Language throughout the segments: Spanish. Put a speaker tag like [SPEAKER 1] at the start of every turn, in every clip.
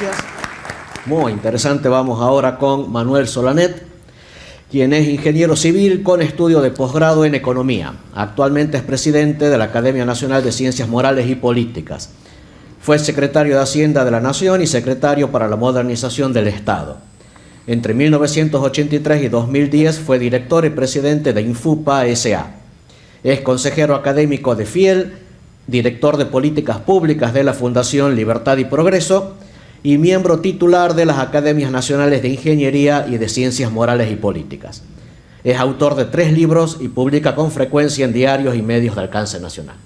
[SPEAKER 1] gracias. Muy interesante. Vamos ahora con Manuel Solanet, quien es ingeniero civil con estudio de posgrado en economía. Actualmente es presidente de la Academia Nacional de Ciencias Morales y Políticas. Fue secretario de Hacienda de la Nación y secretario para la Modernización del Estado. Entre 1983 y 2010 fue director y presidente de Infupa S.A. Es consejero académico de FIEL, director de Políticas Públicas de la Fundación Libertad y Progreso y miembro titular de las Academias Nacionales de Ingeniería y de Ciencias Morales y Políticas. Es autor de 3 libros y publica con frecuencia en diarios y medios de alcance nacional.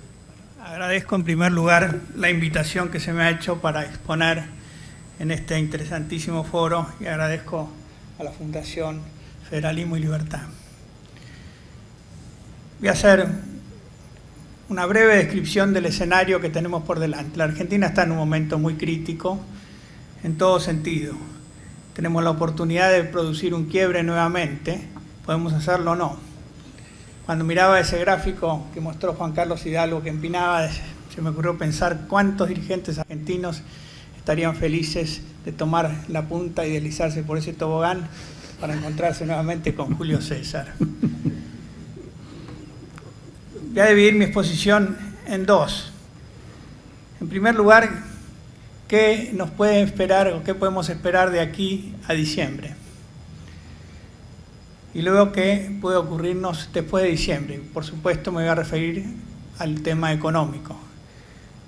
[SPEAKER 2] Agradezco en primer lugar la invitación que se me ha hecho para exponer en este interesantísimo foro y agradezco a la Fundación Federalismo y Libertad. Voy a hacer una breve descripción del escenario que tenemos por delante. La Argentina está en un momento muy crítico en todo sentido. Tenemos la oportunidad de producir un quiebre nuevamente, podemos hacerlo o no. Cuando miraba ese gráfico que mostró Juan Carlos Hidalgo que empinaba, se me ocurrió pensar cuántos dirigentes argentinos estarían felices de tomar la punta y deslizarse por ese tobogán para encontrarse nuevamente con Julio César. Voy a dividir mi exposición en 2. En primer lugar, ¿qué nos puede esperar o qué podemos esperar de aquí a diciembre? Y luego, ¿qué puede ocurrirnos después de diciembre? Por supuesto, me voy a referir al tema económico.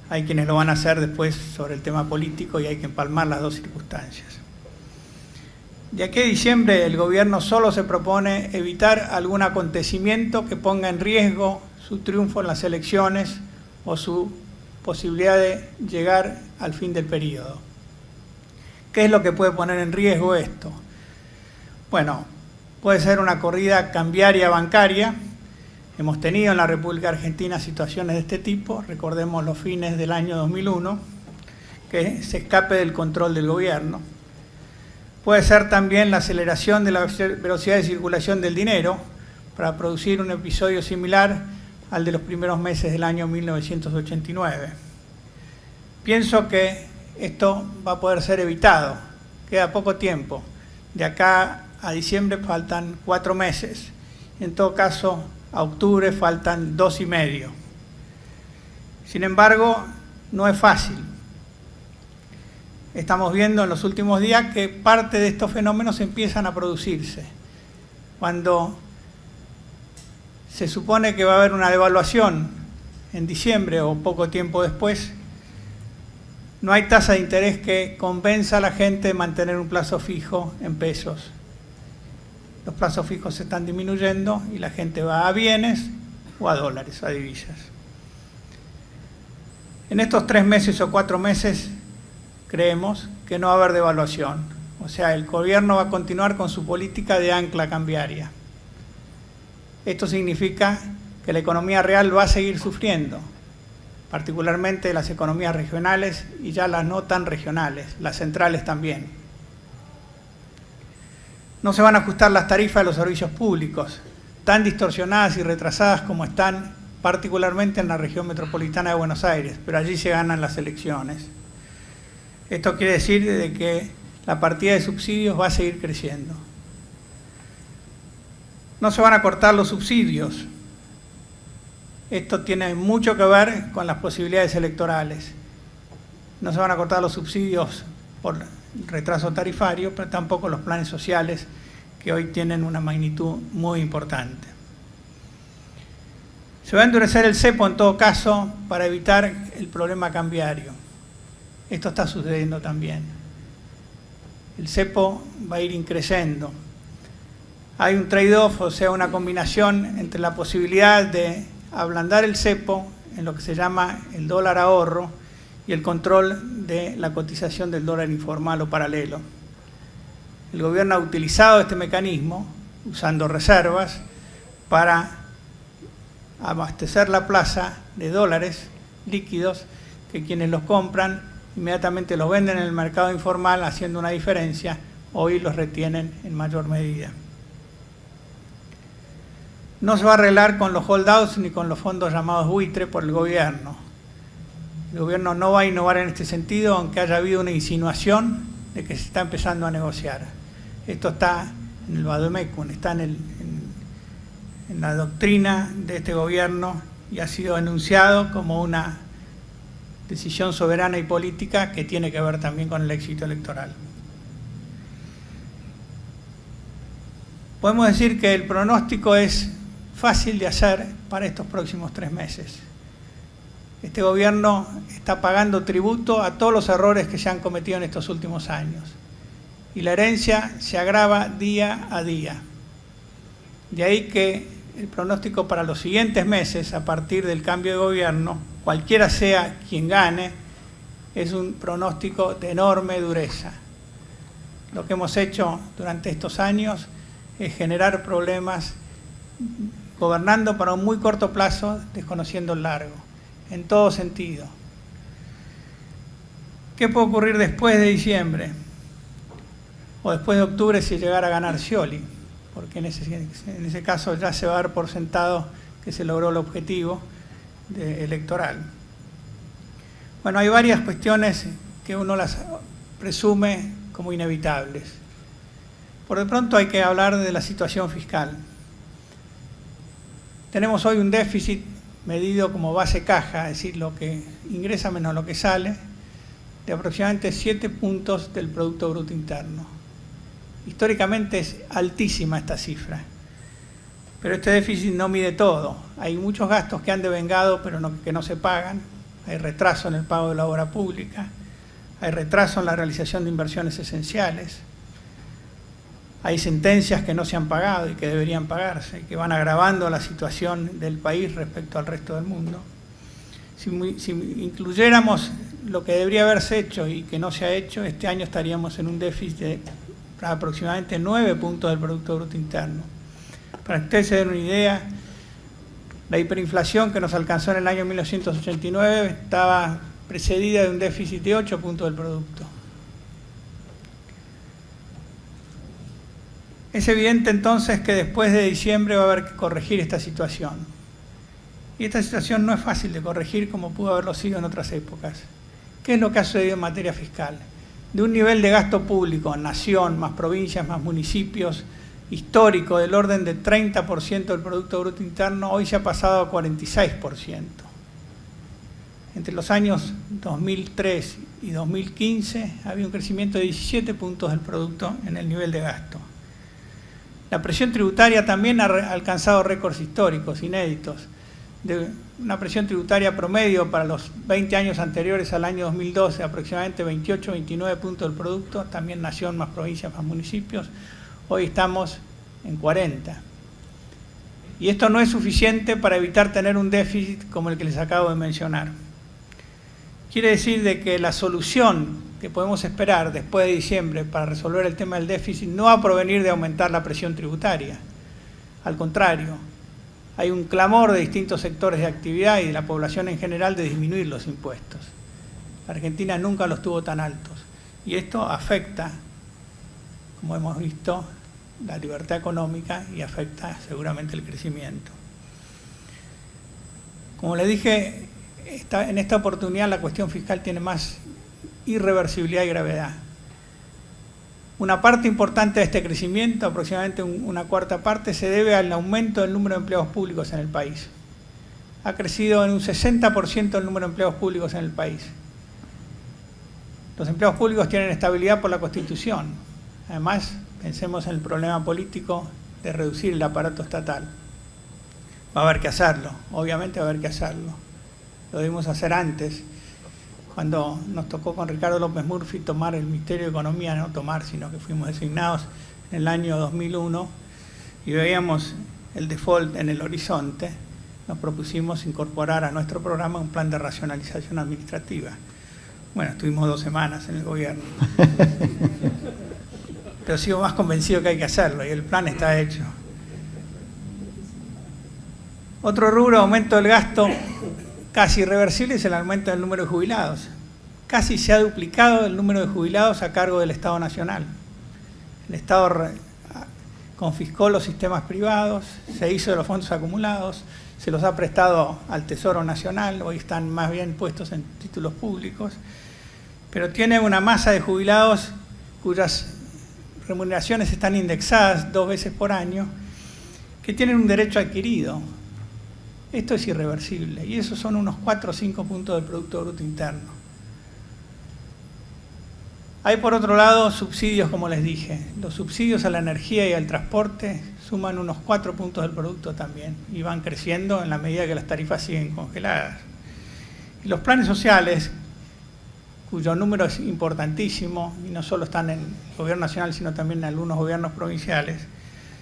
[SPEAKER 2] Hay quienes lo van a hacer después sobre el tema político y hay que empalmar las 2 circunstancias. De aquí a diciembre, el gobierno solo se propone evitar algún acontecimiento que ponga en riesgo su triunfo en las elecciones o su posibilidad de llegar al fin del periodo. ¿Qué es lo que puede poner en riesgo esto? Bueno, puede ser una corrida cambiaria bancaria. Hemos tenido en la República Argentina situaciones de este tipo, recordemos los fines del año 2001, que se escape del control del gobierno. Puede ser también la aceleración de la velocidad de circulación del dinero para producir un episodio similar al de los primeros meses del año 1989. Pienso que esto va a poder ser evitado. Queda poco tiempo. De acá a diciembre faltan 4 meses. En todo caso, a octubre faltan 2 y medio. Sin embargo, no es fácil. Estamos viendo en los últimos días que parte de estos fenómenos empiezan a producirse. Cuando se supone que va a haber una devaluación en diciembre o poco tiempo después, no hay tasa de interés que convenza a la gente de mantener un plazo fijo en pesos. Los plazos fijos se están disminuyendo y la gente va a bienes o a dólares, a divisas. En estos 3 meses o 4 meses creemos que no va a haber devaluación. O sea, el gobierno va a continuar con su política de ancla cambiaria. Esto significa que la economía real va a seguir sufriendo, particularmente las economías regionales y ya las no tan regionales, las centrales también. No se van a ajustar las tarifas de los servicios públicos, tan distorsionadas y retrasadas como están, particularmente en la región metropolitana de Buenos Aires, pero allí se ganan las elecciones. Esto quiere decir de que la partida de subsidios va a seguir creciendo. No se van a cortar los subsidios. Esto tiene mucho que ver con las posibilidades electorales. No se van a cortar los subsidios por retraso tarifario, pero tampoco los planes sociales, que hoy tienen una magnitud muy importante. Se va a endurecer el cepo en todo caso para evitar el problema cambiario. Esto está sucediendo también. El cepo va a ir increciendo. Hay un trade-off, o sea, una combinación entre la posibilidad de ablandar el cepo en lo que se llama el dólar ahorro y el control de la cotización del dólar informal o paralelo. El gobierno ha utilizado este mecanismo, usando reservas, para abastecer la plaza de dólares líquidos que quienes los compran inmediatamente los venden en el mercado informal haciendo una diferencia, hoy los retienen en mayor medida. No se va a arreglar con los holdouts ni con los fondos llamados buitre por el gobierno. El gobierno no va a innovar en este sentido, aunque haya habido una insinuación de que se está empezando a negociar. Esto está en el Vademecum, está en la doctrina de este gobierno y ha sido enunciado como una decisión soberana y política que tiene que ver también con el éxito electoral. Podemos decir que el pronóstico es fácil de hacer para estos próximos 3 meses. Este gobierno está pagando tributo a todos los errores que se han cometido en estos últimos años. Y la herencia se agrava día a día. De ahí que el pronóstico para los siguientes meses, a partir del cambio de gobierno, cualquiera sea quien gane, es un pronóstico de enorme dureza. Lo que hemos hecho durante estos años es generar problemas gobernando para un muy corto plazo, desconociendo el largo, en todo sentido. ¿Qué puede ocurrir después de diciembre? O después de octubre si llegara a ganar Scioli, porque en ese caso ya se va a dar por sentado que se logró el objetivo electoral. Bueno, hay varias cuestiones que uno las presume como inevitables. Por de pronto hay que hablar de la situación fiscal. Tenemos hoy un déficit medido como base caja, es decir, lo que ingresa menos lo que sale, de aproximadamente 7 puntos del Producto Bruto Interno. Históricamente es altísima esta cifra, pero este déficit no mide todo. Hay muchos gastos que han devengado pero que no se pagan, hay retraso en el pago de la obra pública, hay retraso en la realización de inversiones esenciales, hay sentencias que no se han pagado y que deberían pagarse, que van agravando la situación del país respecto al resto del mundo. Si incluyéramos lo que debería haberse hecho y que no se ha hecho, este año estaríamos en un déficit de aproximadamente 9 puntos del Producto Bruto Interno. Para que ustedes se den una idea, la hiperinflación que nos alcanzó en el año 1989 estaba precedida de un déficit de 8 puntos del producto. Es evidente entonces que después de diciembre va a haber que corregir esta situación. Y esta situación no es fácil de corregir como pudo haberlo sido en otras épocas. ¿Qué es lo que ha sucedido en materia fiscal? De un nivel de gasto público, nación, más provincias, más municipios, histórico del orden de 30% del Producto Bruto Interno, hoy se ha pasado a 46%. Entre los años 2003 y 2015 había un crecimiento de 17 puntos del producto en el nivel de gasto. La presión tributaria también ha alcanzado récords históricos, inéditos, de una presión tributaria promedio para los 20 años anteriores al año 2012, aproximadamente 28-29 puntos del producto, también nación, más provincias, más municipios. Hoy estamos en 40. Y esto no es suficiente para evitar tener un déficit como el que les acabo de mencionar. Quiere decir de que la solución que podemos esperar después de diciembre para resolver el tema del déficit no va a provenir de aumentar la presión tributaria. Al contrario, hay un clamor de distintos sectores de actividad y de la población en general de disminuir los impuestos. La Argentina nunca los tuvo tan altos y esto afecta, como hemos visto, la libertad económica y afecta seguramente el crecimiento. Como les dije, en esta oportunidad la cuestión fiscal tiene más irreversibilidad y gravedad. Una parte importante de este crecimiento, aproximadamente una cuarta parte, se debe al aumento del número de empleados públicos en el país. Ha crecido en un 60% el número de empleados públicos en el país. Los empleados públicos tienen estabilidad por la Constitución. Además, pensemos en el problema político de reducir el aparato estatal. Va a haber que hacerlo, obviamente va a haber que hacerlo. Lo debimos hacer antes, cuando nos tocó con Ricardo López Murphy tomar el Ministerio de Economía, no tomar, sino que fuimos designados en el año 2001 y veíamos el default en el horizonte. Nos propusimos incorporar a nuestro programa un plan de racionalización administrativa. Bueno, estuvimos 2 semanas en el gobierno. Pero sigo más convencido que hay que hacerlo y el plan está hecho. Otro rubro, aumento del gasto casi irreversible, es el aumento del número de jubilados. Casi se ha duplicado el número de jubilados a cargo del Estado Nacional. El Estado confiscó los sistemas privados, se hizo de los fondos acumulados, se los ha prestado al Tesoro Nacional, hoy están más bien puestos en títulos públicos, pero tiene una masa de jubilados cuyas remuneraciones están indexadas 2 veces por año, que tienen un derecho adquirido. Esto es irreversible, y esos son unos 4 o 5 puntos del Producto Bruto Interno. Hay, por otro lado, subsidios, como les dije. Los subsidios a la energía y al transporte suman unos 4 puntos del producto también, y van creciendo en la medida que las tarifas siguen congeladas. Y los planes sociales, cuyo número es importantísimo, y no solo están en el gobierno nacional, sino también en algunos gobiernos provinciales,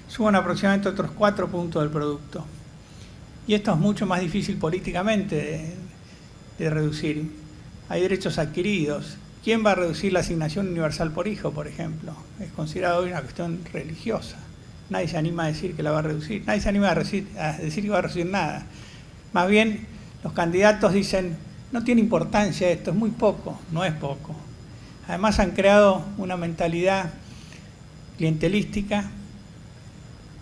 [SPEAKER 2] suman aproximadamente otros 4 puntos del producto. Y esto es mucho más difícil políticamente de reducir. Hay derechos adquiridos. ¿Quién va a reducir la asignación universal por hijo, por ejemplo? Es considerado hoy una cuestión religiosa. Nadie se anima a decir que la va a reducir. Nadie se anima a decir que va a reducir nada. Más bien, los candidatos dicen, no tiene importancia esto, es muy poco. No es poco. Además, han creado una mentalidad clientelística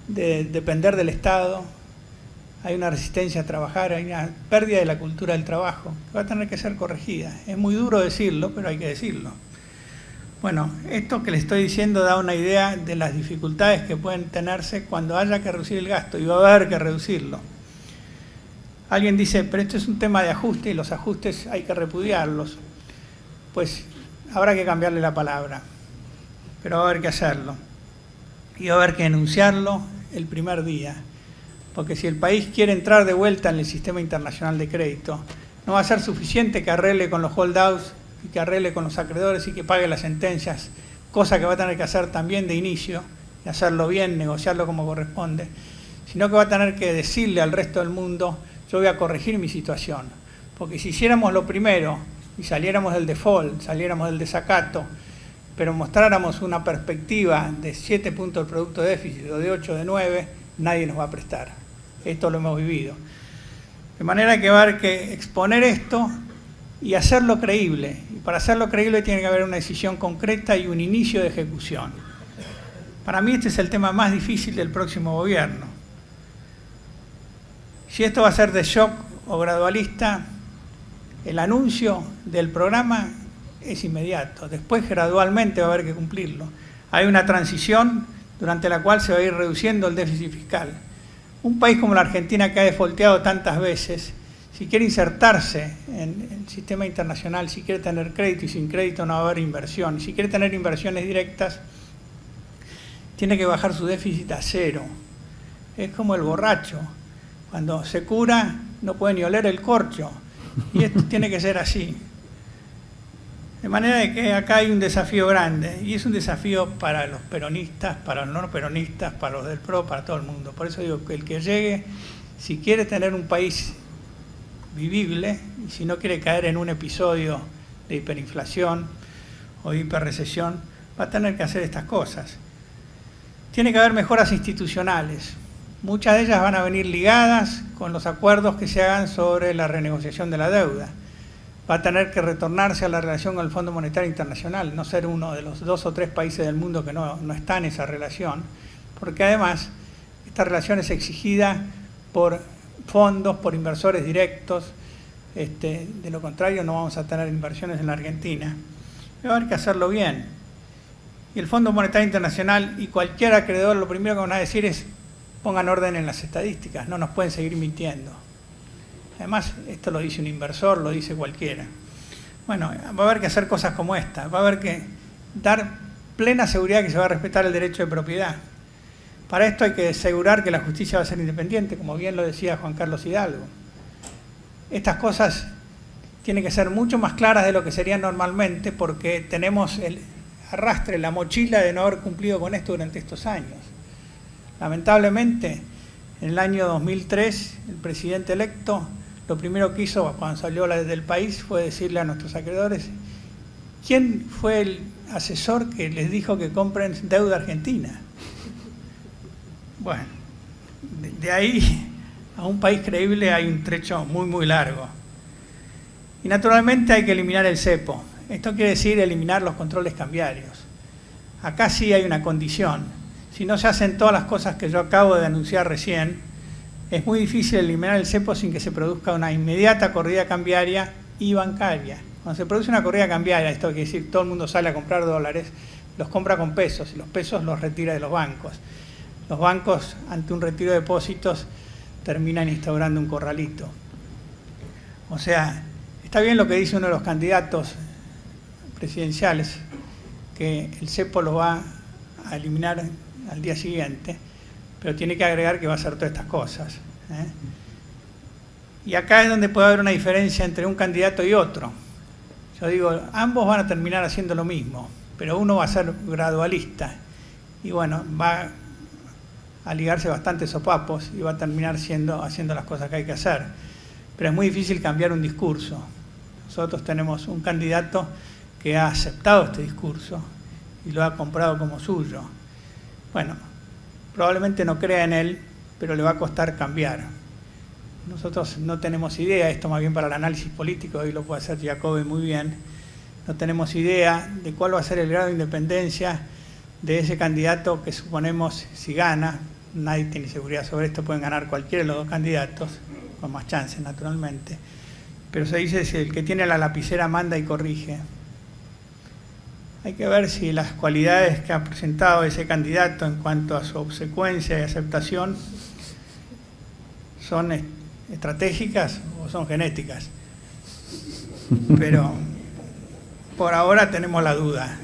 [SPEAKER 2] de depender del Estado. Hay una resistencia a trabajar, hay una pérdida de la cultura del trabajo que va a tener que ser corregida. Es muy duro decirlo, pero hay que decirlo. Bueno, esto que les estoy diciendo da una idea de las dificultades que pueden tenerse cuando haya que reducir el gasto, y va a haber que reducirlo. Alguien dice, pero esto es un tema de ajuste y los ajustes hay que repudiarlos. Pues habrá que cambiarle la palabra, pero va a haber que hacerlo. Y va a haber que enunciarlo el primer día. Porque si el país quiere entrar de vuelta en el sistema internacional de crédito, no va a ser suficiente que arregle con los holdouts y que arregle con los acreedores y que pague las sentencias, cosa que va a tener que hacer también de inicio, y hacerlo bien, negociarlo como corresponde, sino que va a tener que decirle al resto del mundo, yo voy a corregir mi situación. Porque si hiciéramos lo primero y saliéramos del default, saliéramos del desacato, pero mostráramos una perspectiva de 7 puntos del producto de déficit o de 8 o de 9, nadie nos va a prestar. Esto lo hemos vivido. De manera que va a haber que exponer esto y hacerlo creíble. Y para hacerlo creíble tiene que haber una decisión concreta y un inicio de ejecución. Para mí este es el tema más difícil del próximo gobierno. Si esto va a ser de shock o gradualista, el anuncio del programa es inmediato. Después gradualmente va a haber que cumplirlo. Hay una transición durante la cual se va a ir reduciendo el déficit fiscal. Un país como la Argentina, que ha defaulteado tantas veces, si quiere insertarse en el sistema internacional, si quiere tener crédito, y sin crédito no va a haber inversión, y si quiere tener inversiones directas, tiene que bajar su déficit a 0. Es como el borracho. Cuando se cura no puede ni oler el corcho, y esto tiene que ser así. De manera de que acá hay un desafío grande, y es un desafío para los peronistas, para los no peronistas, para los del PRO, para todo el mundo. Por eso digo que el que llegue, si quiere tener un país vivible, y si no quiere caer en un episodio de hiperinflación o de hiperrecesión, va a tener que hacer estas cosas. Tiene que haber mejoras institucionales. Muchas de ellas van a venir ligadas con los acuerdos que se hagan sobre la renegociación de la deuda. Va a tener que retornarse a la relación con el Fondo Monetario Internacional, no ser uno de los 2 o 3 países del mundo que no está en esa relación, porque además esta relación es exigida por fondos, por inversores directos, de lo contrario no vamos a tener inversiones en la Argentina. Va a haber que hacerlo bien. Y el Fondo Monetario Internacional y cualquier acreedor lo primero que van a decir es pongan orden en las estadísticas, no nos pueden seguir mintiendo. Además, esto lo dice un inversor, lo dice cualquiera. Bueno, va a haber que hacer cosas como esta, va a haber que dar plena seguridad que se va a respetar el derecho de propiedad. Para esto hay que asegurar que la justicia va a ser independiente, como bien lo decía Juan Carlos Hidalgo. Estas cosas tienen que ser mucho más claras de lo que serían normalmente, porque tenemos el arrastre, la mochila de no haber cumplido con esto durante estos años. Lamentablemente, en el año 2003, el presidente electo lo primero que hizo cuando salió del país fue decirle a nuestros acreedores, ¿quién fue el asesor que les dijo que compren deuda argentina? Bueno, de ahí a un país creíble hay un trecho muy, muy largo. Y naturalmente hay que eliminar el cepo. Esto quiere decir eliminar los controles cambiarios. Acá sí hay una condición. si no se hacen todas las cosas que yo acabo de anunciar recién, es muy difícil eliminar el cepo sin que se produzca una inmediata corrida cambiaria y bancaria. Cuando se produce una corrida cambiaria, esto quiere decir todo el mundo sale a comprar dólares, los compra con pesos y los pesos los retira de los bancos. Los bancos, ante un retiro de depósitos, terminan instaurando un corralito. O sea, está bien lo que dice uno de los candidatos presidenciales, que el cepo lo va a eliminar al día siguiente, pero tiene que agregar que va a hacer todas estas cosas, ¿eh? Y acá es donde puede haber una diferencia entre un candidato y otro. Yo digo, ambos van a terminar haciendo lo mismo, pero uno va a ser gradualista y bueno, va a ligarse bastantes sopapos y va a terminar haciendo las cosas que hay que hacer. Pero es muy difícil cambiar un discurso. Nosotros tenemos un candidato que ha aceptado este discurso y lo ha comprado como suyo. Bueno, probablemente no crea en él, pero le va a costar cambiar. Nosotros no tenemos idea, esto más bien para el análisis político, hoy lo puede hacer Jacobi muy bien, no tenemos idea de cuál va a ser el grado de independencia de ese candidato que suponemos si gana. Nadie tiene seguridad sobre esto, pueden ganar cualquiera de los dos candidatos, con más chances naturalmente, pero se dice si el que tiene la lapicera manda y corrige. Hay que ver si las cualidades que ha presentado ese candidato en cuanto a su obsecuencia y aceptación son estratégicas o son genéticas. Pero por ahora tenemos la duda.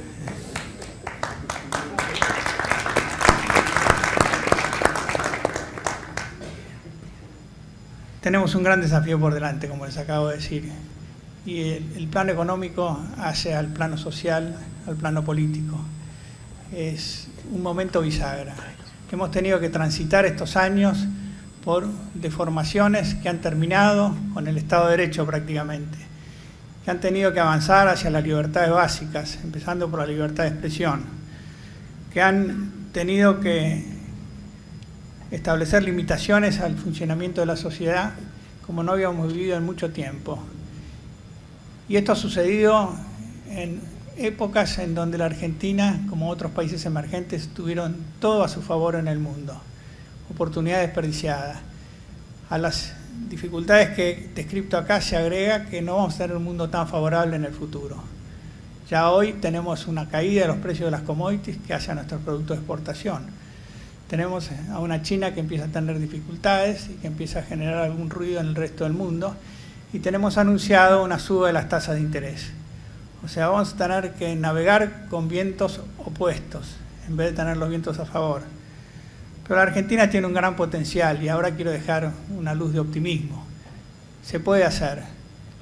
[SPEAKER 2] Tenemos un gran desafío por delante, como les acabo de decir, y el plano económico hace al plano social, al plano político. Es un momento bisagra. Hemos tenido que transitar estos años por deformaciones que han terminado con el Estado de Derecho prácticamente, que han tenido que avanzar hacia las libertades básicas, empezando por la libertad de expresión, que han tenido que establecer limitaciones al funcionamiento de la sociedad como no habíamos vivido en mucho tiempo. Y esto ha sucedido en épocas en donde la Argentina, como otros países emergentes, tuvieron todo a su favor en el mundo, oportunidades desperdiciadas. A las dificultades que he descrito acá se agrega que no vamos a tener un mundo tan favorable en el futuro. Ya hoy tenemos una caída de los precios de las commodities que hace a nuestros productos de exportación. Tenemos a una China que empieza a tener dificultades y que empieza a generar algún ruido en el resto del mundo. Y tenemos anunciado una suba de las tasas de interés. O sea, vamos a tener que navegar con vientos opuestos en vez de tener los vientos a favor. Pero la Argentina tiene un gran potencial y ahora quiero dejar una luz de optimismo. Se puede hacer.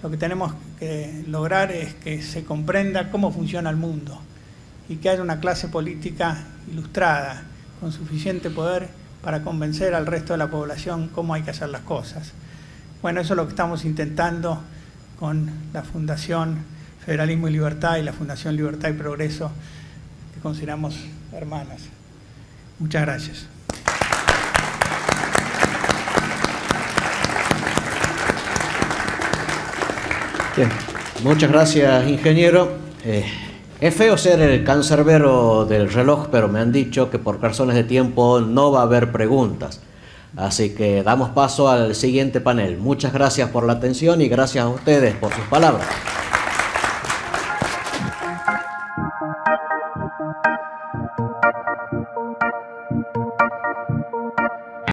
[SPEAKER 2] Lo que tenemos que lograr es que se comprenda cómo funciona el mundo y que haya una clase política ilustrada, con suficiente poder para convencer al resto de la población cómo hay que hacer las cosas. Bueno, eso es lo que estamos intentando con la Fundación Federalismo y Libertad y la Fundación Libertad y Progreso, que consideramos hermanas. Muchas gracias.
[SPEAKER 1] Bien, muchas gracias, ingeniero. Es feo ser el cancerbero del reloj, pero me han dicho que por razones de tiempo no va a haber preguntas. Así que damos paso al siguiente panel. Muchas gracias por la atención y gracias a ustedes por sus palabras.